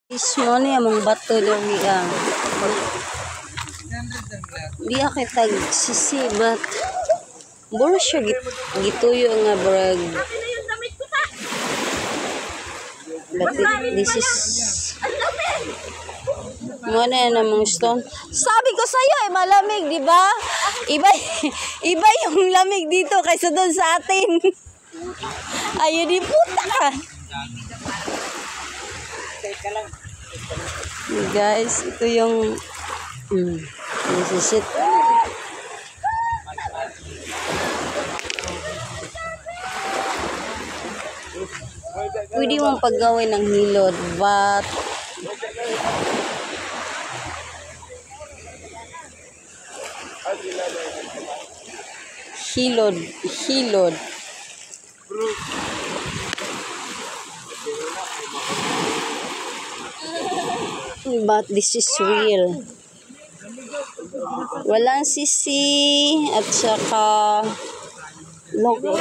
Ismo ni among bato diri ang. Di kita sisibat. Buro siya gituyo nga brag. But this is Muna namang stone. Sabi ko sa iyo malamig, di ba? Iba yung lamig dito kaysa doon sa atin. Ayun di puta ka. Guys, ito yung this is it. Pwede mong paggawin ng hilod, but hilod. But this is real. Walang sisi at saka logo.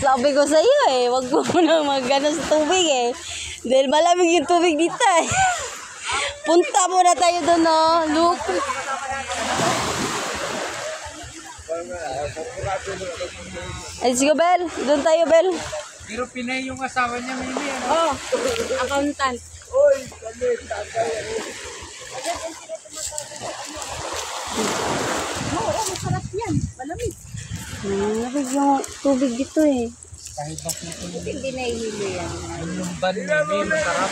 Sabi ko sa iyo wag mo na magano sa tubig dahil malamig yung tubig dito Punta muna tayo doon look. Let's go, Bel. Doon tayo, Bel. Pero Pinay yung asawa niya, maybe. Accountant. Oy, masarap yan. Malamig. Malamig yung tubig dito Kahit bakit hindi nahihilo yan. yung ban ni masarap.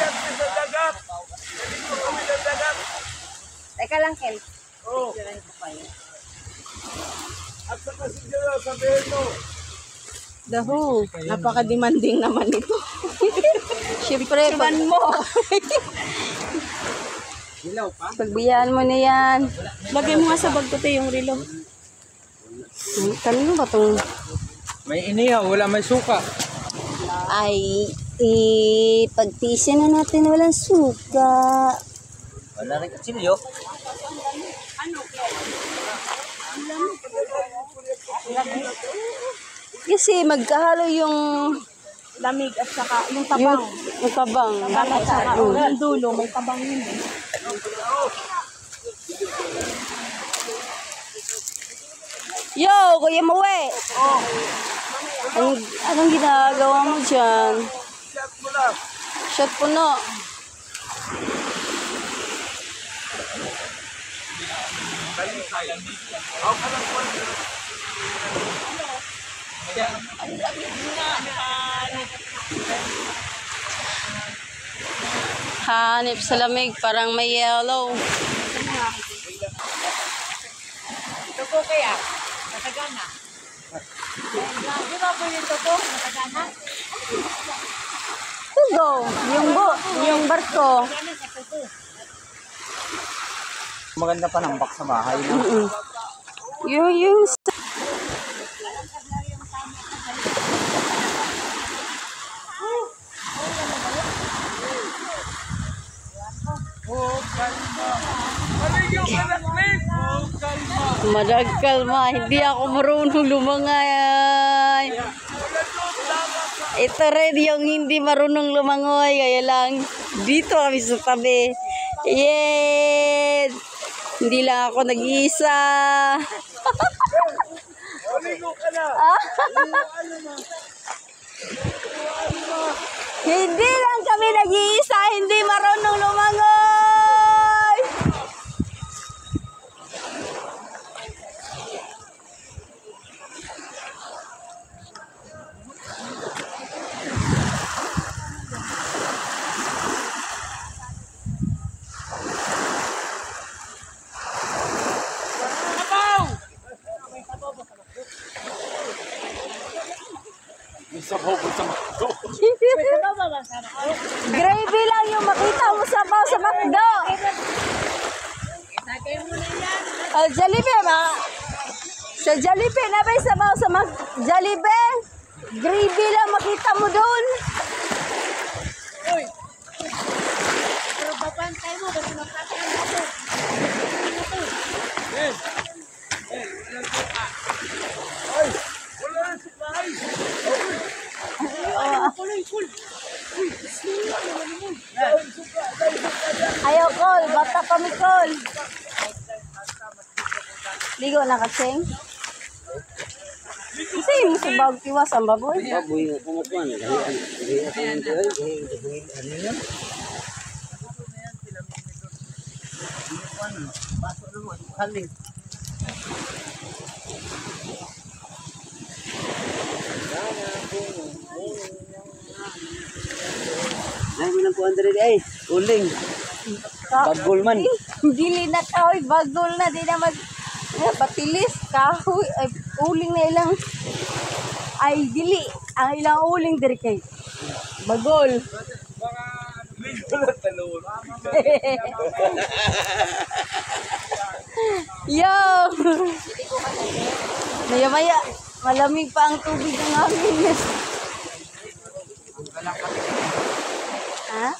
Teka lang, Kel. Oo. At saka siguro sabihin mo. Daho, napaka-demanding naman ito. Siyempre, mo. Hilaw pa? Pagbiyaan mo na yan. Lagay mo nga sa bag ko yung relo. Kanino ba itong... May inihaw, wala may suka. Ay, pagtisin na natin walang suka. Wala rin katsilyo. Kasi magkahalo yung Lamig at saka yung tabang. yung tabang. At saka yung dulo, may tabang yun Yo, Kuya Mawe. Anong ginagawa mo dyan? Shot puno. Hanip sa lamig, parang may yellow. Ito po kaya, natagana. Di ba po yung toko, natagana? Tugo, yung barko. Maganda pa ng bak sa bahay. Yung Madagkalma, hindi ako marunong lumangay. Ito rin yung hindi marunong lumangoy, kaya lang dito kami sa tabi. Yes! Hindi lang ako nag-iisa. Hindi lang kami nag-iisa, hindi marunong lumangoy. Gravy lang yung makita mo sa McDo. Jollibee ba? Sa Jollibee na ba sa Jollibee? Gravy lang makita mo doon. Uy! Pero babantay mo, kasi magkakain ako. Ayaw, Col. Bata kami, Col. Ligo na kasing. Kasi mo sa bag tiwas ang baboy. Baboy nga kumukuhan. Ay, minang kuhan diri ay. Uling. Bagol man. Dili na kahoy, bagol na. Di na mag... Patilis, kahoy. Ay, uling na ilang... Ay, dili. Ang ilang uling diri kay. Bagol. Yo! Maya-maya, malamig pa ang tubig ng hangin. Ha?